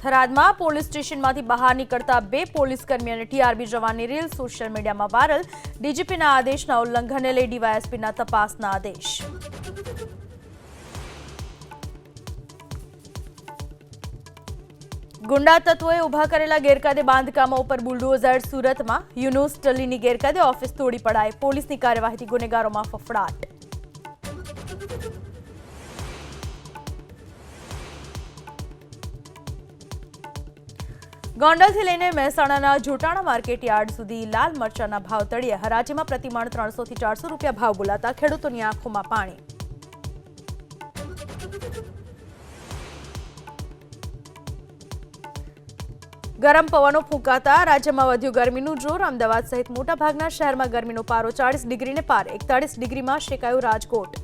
થરાદમાં police સ્ટેશનમાંથી બહાર નીકળતા 2 પોલીસકર્મી અને ટીઆરબી જવાનની રીલ સોશિયલ મીડિયામાં વાયરલ. ડીજીપીના આદેશના ઉલ્લંઘનને લઈ ડીવાયએસપીના તપાસના આદેશ. ગુંડા તત્વોએ ઉભા કરેલા ગેરકાયદે બાંધકામો ઉપર બુલડોઝર. સુરતમાં યુનુસ ટલીની ગેરકાયદે ઓફિસ તોડી પડાય. પોલીસની કાર્યવાહીથી ગુનેગારોમાં ફફડાટ. ગોંડલથી લઈને મહેસાણાના જોટાણા માર્કેટ યાર્ડ સુધી લાલ મરચાના ભાવ તળિયે. હરાજીમાં પ્રતિમણ 300 થી 400 રૂપિયા ભાવ બોલાતા ખેડૂતોની આંખોમાં પાણી. ગરમ પવનો ફૂંકાતા રાજ્યમાં વધ્યું ગરમીનું જોર. અમદાવાદ સહિત મોટાભાગના શહેરમાં ગરમીનો પારો 40 ડિગ્રીને પાર. 41 ડિગ્રીમાં શેકાયું રાજકોટ.